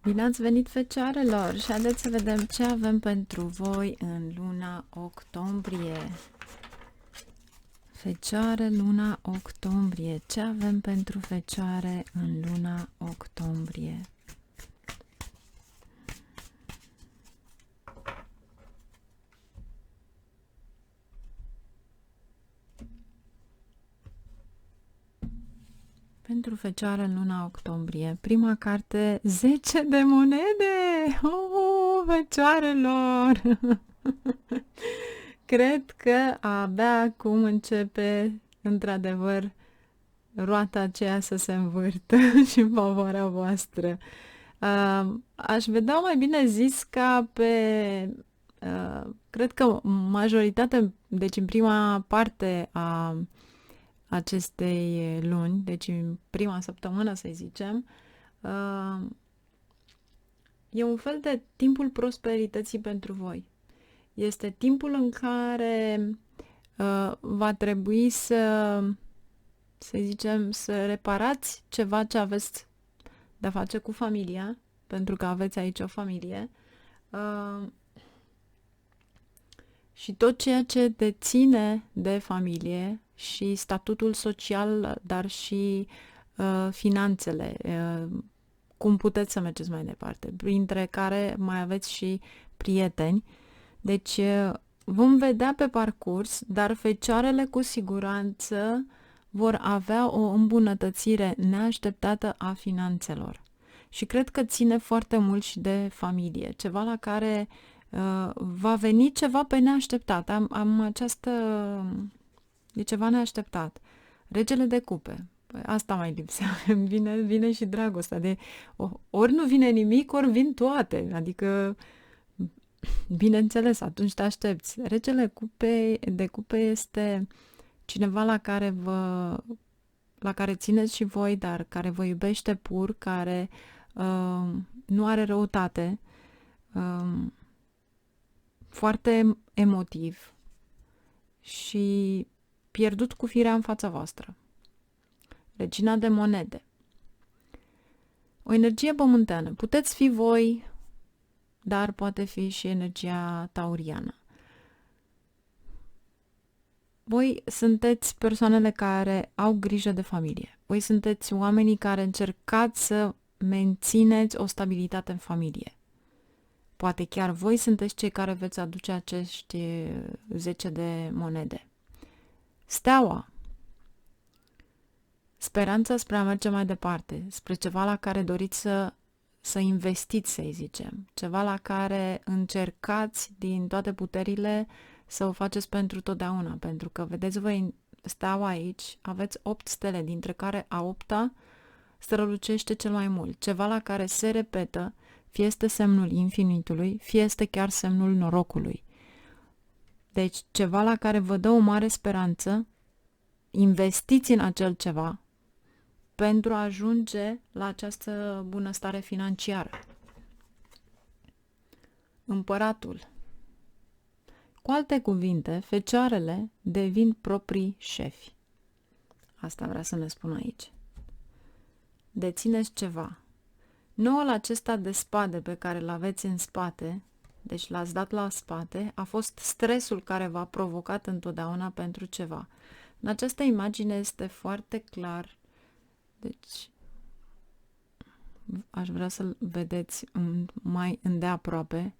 Bine ați venit, fecioarelor, și haideți să vedem ce avem pentru voi în luna octombrie. Fecioare, luna octombrie. Ce avem pentru fecioare în luna octombrie? Pentru fecioară în luna octombrie, prima carte, 10 de monede! Oh, fecioarelor! Cred că abia acum începe, într-adevăr, roata aceea să se învârtă și în favoarea voastră. Aș vedea mai bine zis ca pe... cred că majoritatea, deci în prima parte a acestei luni, deci în prima săptămână, să zicem, e un fel de timpul prosperității pentru voi. Este timpul în care va trebui să zicem, să reparați ceva ce aveți de-a face cu familia, pentru că aveți aici o familie, și tot ceea ce deține de familie și statutul social, dar și finanțele, cum puteți să mergeți mai departe, printre care mai aveți și prieteni. Deci vom vedea pe parcurs, dar fecioarele cu siguranță vor avea o îmbunătățire neașteptată a finanțelor. Și cred că ține foarte mult și de familie, ceva la care va veni ceva pe neașteptat. Am această... E ceva neașteptat. Regele de cupe. Păi asta mai lipsea. Vine și dragostea. Ori nu vine nimic, ori vin toate. Adică, bineînțeles, atunci te aștepți. Regele de cupe este cineva la care țineți și voi, dar care vă iubește pur, care nu are răutate, foarte emotiv și pierdut cu firea în fața voastră. Regina de monede. O energie pământeană. Puteți fi voi, dar poate fi și energia tauriană. Voi sunteți persoanele care au grijă de familie. Voi sunteți oamenii care încercați să mențineți o stabilitate în familie. Poate chiar voi sunteți cei care veți aduce acești 10 de monede. Steaua. Speranța spre a merge mai departe, spre ceva la care doriți să investiți, să zicem. Ceva la care încercați din toate puterile să o faceți pentru totdeauna. Pentru că, vedeți voi, steaua aici, aveți 8 stele, dintre care a 8-a strălucește cel mai mult. Ceva la care se repetă, fie este semnul infinitului, fie este chiar semnul norocului. Deci, ceva la care vă dă o mare speranță, investiți în acel ceva pentru a ajunge la această bunăstare financiară. Împăratul. Cu alte cuvinte, fecioarele devin proprii șefi. Asta vrea să ne spun aici. Dețineți ceva. Noul acesta de spade pe care îl aveți în spate, deci l-ați dat la spate, a fost stresul care v-a provocat întotdeauna pentru ceva. În această imagine este foarte clar, deci aș vrea să-l vedeți mai îndeaproape.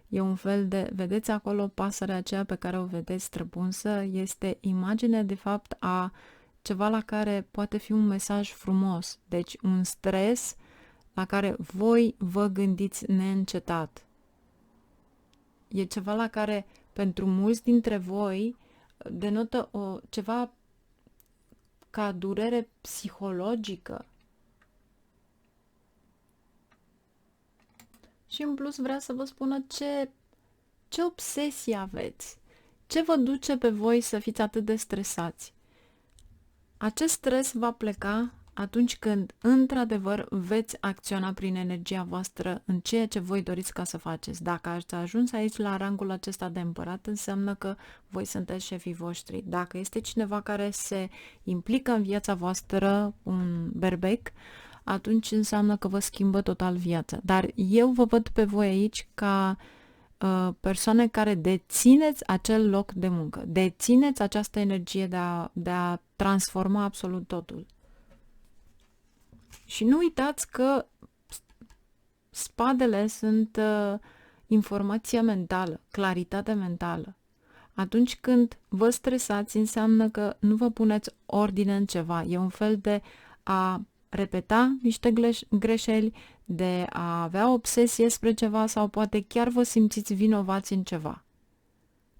E un fel de, vedeți acolo pasărea aceea pe care o vedeți străpunsă, este imaginea de fapt a ceva la care poate fi un mesaj frumos, deci un stres la care voi vă gândiți neîncetat. E ceva la care pentru mulți dintre voi denotă ceva ca durere psihologică. Și în plus vrea să vă spună ce obsesie aveți, ce vă duce pe voi să fiți atât de stresați. Acest stres va pleca atunci când, într-adevăr, veți acționa prin energia voastră în ceea ce voi doriți ca să faceți. Dacă ați ajuns aici la rangul acesta de împărat, înseamnă că voi sunteți șefii voștri. Dacă este cineva care se implică în viața voastră, un berbec, atunci înseamnă că vă schimbă total viața. Dar eu vă văd pe voi aici ca persoane care dețineți acel loc de muncă, dețineți această energie de a transforma absolut totul. Și nu uitați că spadele sunt informația mentală, claritate mentală. Atunci când vă stresați, înseamnă că nu vă puneți ordine în ceva. E un fel de a repeta niște greșeli, de a avea obsesie spre ceva sau poate chiar vă simțiți vinovați în ceva.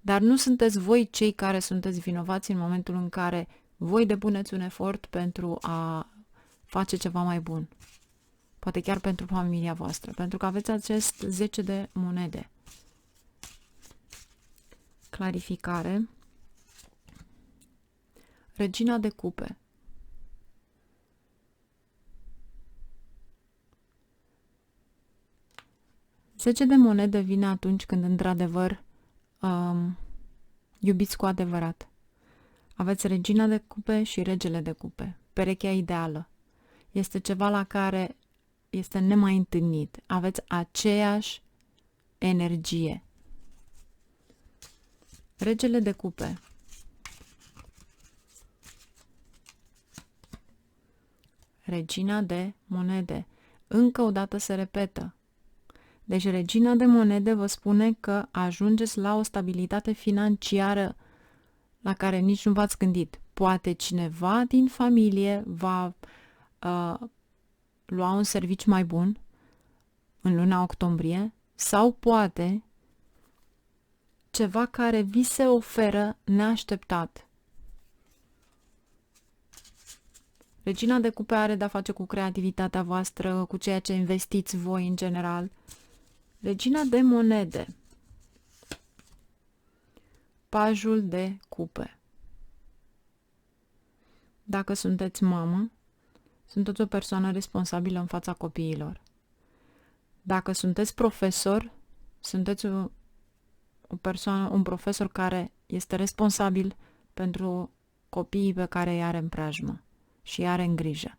Dar nu sunteți voi cei care sunteți vinovați în momentul în care voi depuneți un efort pentru a face ceva mai bun. Poate chiar pentru familia voastră, pentru că aveți acest 10 de monede. Clarificare. Regina de cupe. Zece de monede vine atunci când într-adevăr iubiți cu adevărat. Aveți regina de cupe și regele de cupe. Perechea ideală. Este ceva la care este nemai întâlnit. Aveți aceeași energie. Regele de cupe. Regina de monede. Încă o dată se repetă. Deci regina de monede vă spune că ajungeți la o stabilitate financiară la care nici nu v-ați gândit. Poate cineva din familie va lua un serviciu mai bun în luna octombrie sau poate ceva care vi se oferă neașteptat. Regina de cupe are de-a face cu creativitatea voastră, cu ceea ce investiți voi în general. Regina de monede. Pajul de cupe. Dacă sunteți mamă, sunteți o persoană responsabilă în fața copiilor. Dacă sunteți profesor, sunteți o persoană, un profesor care este responsabil pentru copiii pe care îi are în preajmă și îi are în grijă.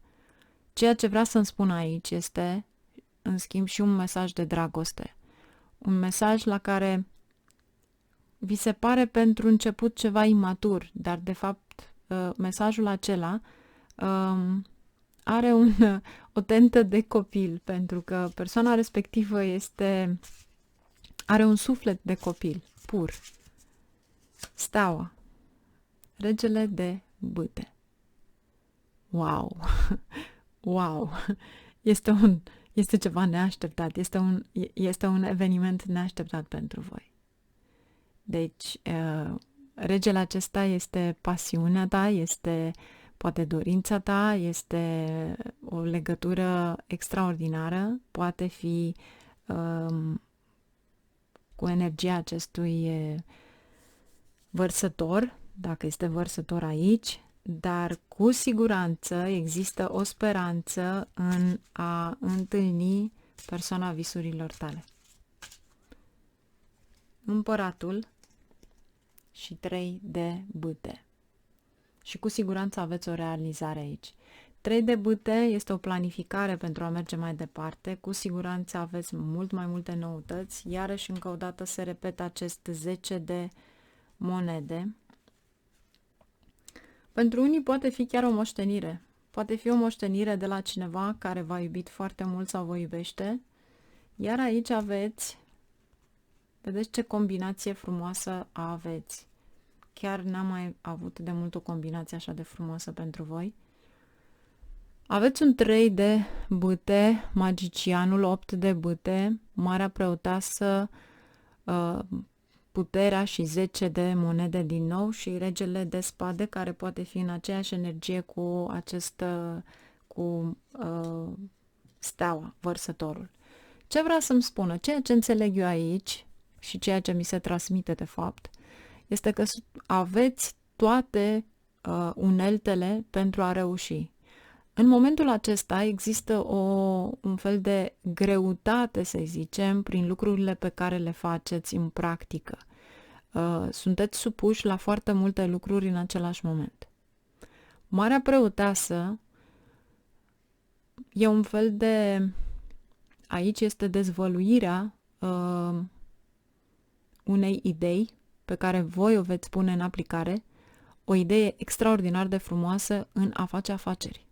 Ceea ce vreau să-mi spun aici este, în schimb, și un mesaj de dragoste. Un mesaj la care vi se pare pentru început ceva imatur, dar de fapt mesajul acela are o tentă de copil, pentru că persoana respectivă are un suflet de copil, pur. Steaua. Regele de bâte. Wow! Wow! Este ceva neașteptat, este un eveniment neașteptat pentru voi. Deci, regele acesta este pasiunea ta, este poate dorința ta, este o legătură extraordinară, poate fi cu energia acestui vărsător, dacă este vărsător aici, dar cu siguranță există o speranță în a întâlni persoana visurilor tale. Împăratul și 3 de bâte. Și cu siguranță aveți o realizare aici. 3 de bâte este o planificare pentru a merge mai departe. Cu siguranță aveți mult mai multe noutăți. Iarăși încă o dată se repetă acest 10 de monede. Pentru unii poate fi chiar o moștenire. Poate fi o moștenire de la cineva care v-a iubit foarte mult sau vă iubește. Iar aici vedeți ce combinație frumoasă aveți. Chiar n-am mai avut de mult o combinație așa de frumoasă pentru voi. Aveți un 3 de bâte, magicianul, 8 de bâte, marea preoteasă, puterea și 10 de monede din nou și regele de spade, care poate fi în aceeași energie cu steaua, vărsătorul. Ce vrea să-mi spună? Ceea ce înțeleg eu aici și ceea ce mi se transmite de fapt este că aveți toate uneltele pentru a reuși. În momentul acesta există un fel de greutate, să zicem, prin lucrurile pe care le faceți în practică. Sunteți supuși la foarte multe lucruri în același moment. Marea preoteasă e un fel de... Aici este dezvăluirea unei idei pe care voi o veți pune în aplicare, o idee extraordinar de frumoasă în a face afaceri.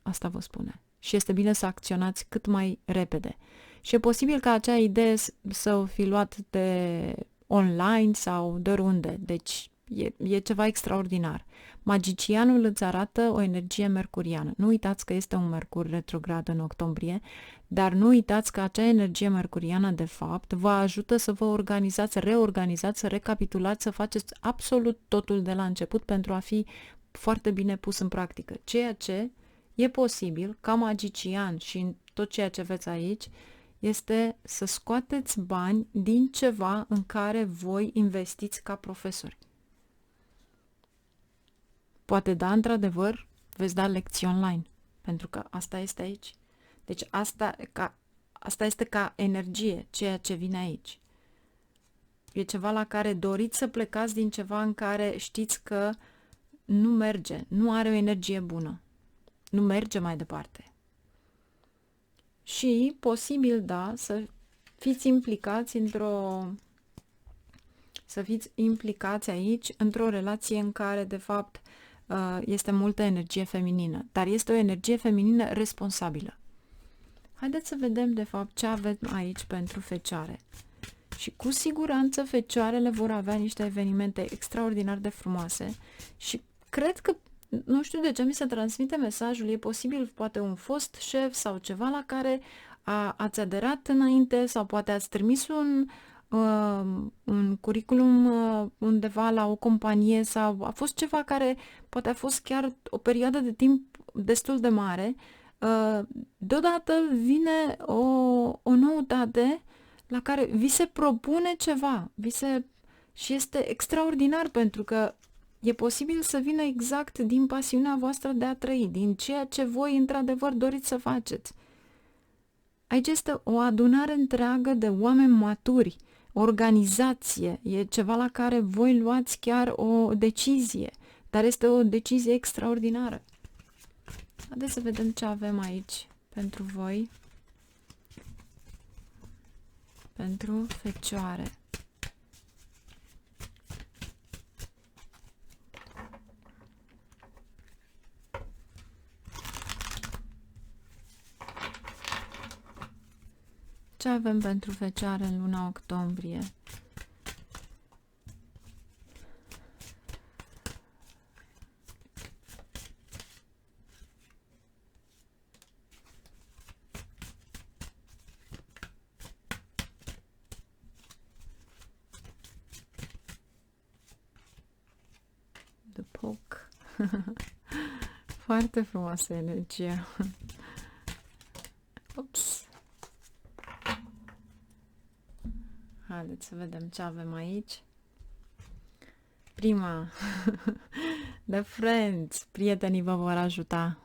Asta vă spune. Și este bine să acționați cât mai repede. Și e posibil ca acea idee să o fi luat de online sau de oriunde. Deci e ceva extraordinar. Magicianul îți arată o energie mercuriană. Nu uitați că este un Mercur retrograd în octombrie, dar nu uitați că acea energie mercuriană, de fapt, vă ajută să vă organizați, reorganizați, să recapitulați, să faceți absolut totul de la început pentru a fi foarte bine pus în practică. Ceea ce e posibil, ca magician și în tot ceea ce veți aici, este să scoateți bani din ceva în care voi investiți ca profesori. Poate da, într-adevăr, veți da lecții online, pentru că asta este aici. Deci asta este ca energie, ceea ce vine aici. E ceva la care doriți să plecați din ceva în care știți că nu merge, nu are o energie bună, nu merge mai departe. Și posibil, da, să fiți implicați aici într-o relație în care, de fapt, este multă energie feminină, dar este o energie feminină responsabilă. Haideți să vedem, de fapt, ce avem aici pentru fecioare. Și cu siguranță fecioarele vor avea niște evenimente extraordinar de frumoase și cred că, nu știu de ce mi se transmite mesajul, e posibil poate un fost șef sau ceva la care ați aderat înainte sau poate ați trimis un curriculum undeva la o companie sau a fost ceva care poate a fost chiar o perioadă de timp destul de mare. Deodată vine o noutate la care vi se propune ceva, și este extraordinar pentru că e posibil să vină exact din pasiunea voastră de a trăi, din ceea ce voi într-adevăr doriți să faceți. Aici este o adunare întreagă de oameni maturi, organizație, e ceva la care voi luați chiar o decizie, dar este o decizie extraordinară. Haideți să vedem ce avem aici pentru voi, pentru fecioare. Ce avem pentru fecioare în luna octombrie? The Poke. Foarte frumoasă energie. Ups. Haideți să vedem ce avem aici. Prima. The Friends. Prietenii vă vor ajuta.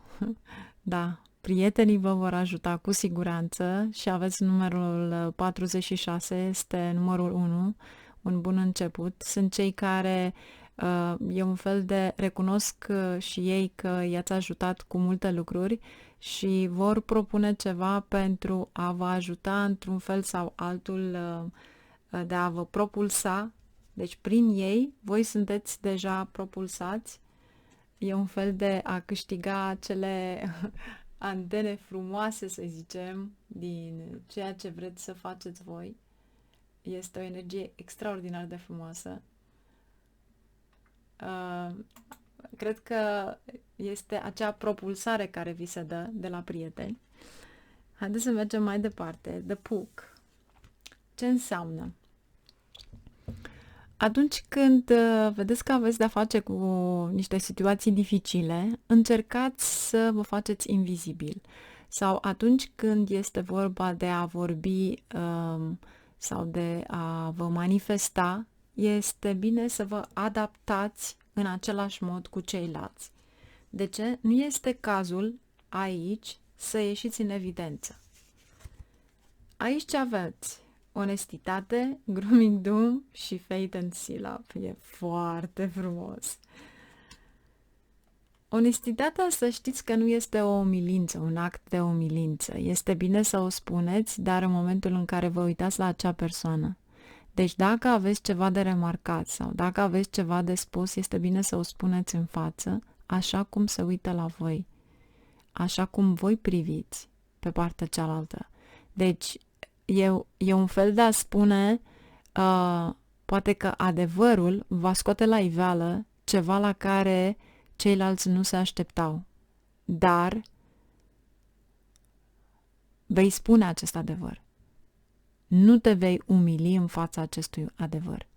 Da, prietenii vă vor ajuta cu siguranță și aveți numărul 46, este numărul 1, un bun început. Sunt cei care e un fel de recunosc și ei că i-ați ajutat cu multe lucruri și vor propune ceva pentru a vă ajuta într-un fel sau altul de a vă propulsa. Deci prin ei voi sunteți deja propulsați. E un fel de a câștiga acele antene frumoase, să zicem, din ceea ce vreți să faceți voi. Este o energie extraordinar de frumoasă. Cred că este acea propulsare care vi se dă de la prieteni. Haideți să mergem mai departe. The Puck. Ce înseamnă? Atunci când vedeți că aveți de-a face cu niște situații dificile, încercați să vă faceți invizibil. Sau atunci când este vorba de a vorbi sau de a vă manifesta, este bine să vă adaptați în același mod cu ceilalți. De ce? Nu este cazul aici să ieșiți în evidență. Aici ce aveți? Onestitate, Grooming Doom și Fate and Seal Up. E foarte frumos. Onestitatea, să știți că nu este o umilință, un act de umilință. Este bine să o spuneți, dar în momentul în care vă uitați la acea persoană. Deci dacă aveți ceva de remarcat sau dacă aveți ceva de spus, este bine să o spuneți în față, așa cum se uită la voi, așa cum voi priviți pe partea cealaltă. Deci e un fel de a spune, poate că adevărul va scoate la iveală ceva la care ceilalți nu se așteptau, dar vei spune acest adevăr. Nu te vei umili în fața acestui adevăr.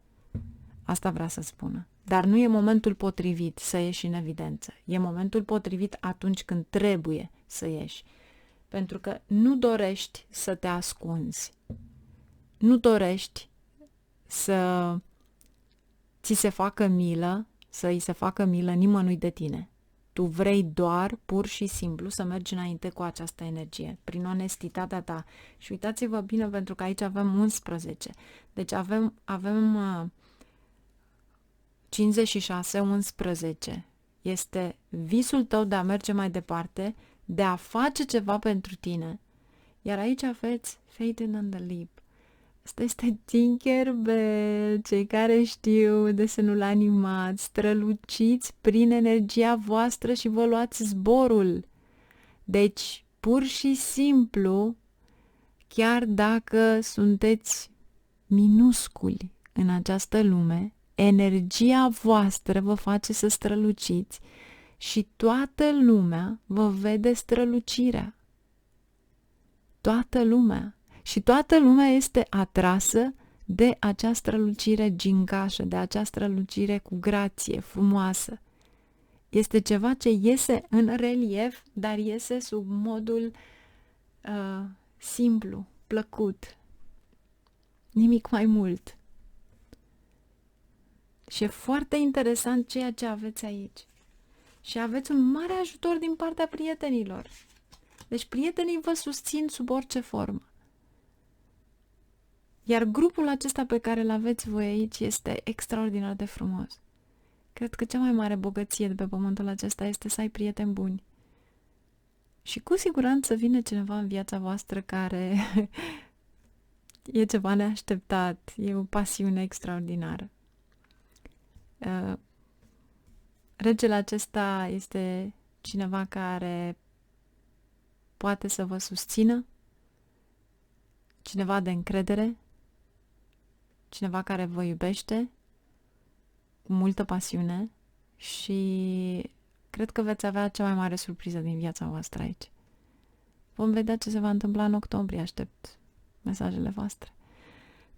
Asta vrea să spună. Dar nu e momentul potrivit să ieși în evidență. E momentul potrivit atunci când trebuie să ieși. Pentru că nu dorești să te ascunzi. Nu dorești să ți se facă milă, să îi se facă milă nimănui de tine. Tu vrei doar, pur și simplu, să mergi înainte cu această energie, prin onestitatea ta. Și uitați-vă bine, pentru că aici avem 11. Deci avem 56, 11. Este visul tău de a merge mai departe, de a face ceva pentru tine. Iar aici aveți Fated on the Leap. Asta este Tinkerbell, cei care știu desenul animat, străluciți prin energia voastră și vă luați zborul. Deci, pur și simplu, chiar dacă sunteți minusculi în această lume, energia voastră vă face să străluciți și toată lumea vă vede strălucirea. Toată lumea. Și toată lumea este atrasă de acea strălucire gingașă, de acea strălucire cu grație, frumoasă. Este ceva ce iese în relief, dar iese sub modul simplu, plăcut. Nimic mai mult. Și e foarte interesant ceea ce aveți aici. Și aveți un mare ajutor din partea prietenilor. Deci prietenii vă susțin sub orice formă. Iar grupul acesta pe care îl aveți voi aici este extraordinar de frumos. Cred că cea mai mare bogăție de pe pământul acesta este să ai prieteni buni. Și cu siguranță vine cineva în viața voastră care e ceva neașteptat, e o pasiune extraordinară. Regele acesta este cineva care poate să vă susțină, cineva de încredere, cineva care vă iubește cu multă pasiune și cred că veți avea cea mai mare surpriză din viața voastră aici. Vom vedea ce se va întâmpla în octombrie, aștept mesajele voastre.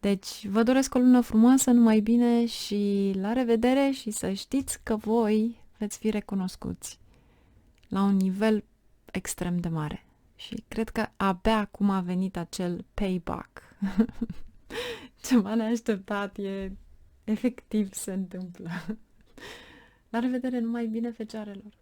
Deci, vă doresc o lună frumoasă, numai bine și la revedere și să știți că voi veți fi recunoscuți la un nivel extrem de mare. Și cred că abia acum a venit acel payback. Ceva neașteptat, efectiv se întâmplă. La revedere, numai bine, fecioarelor!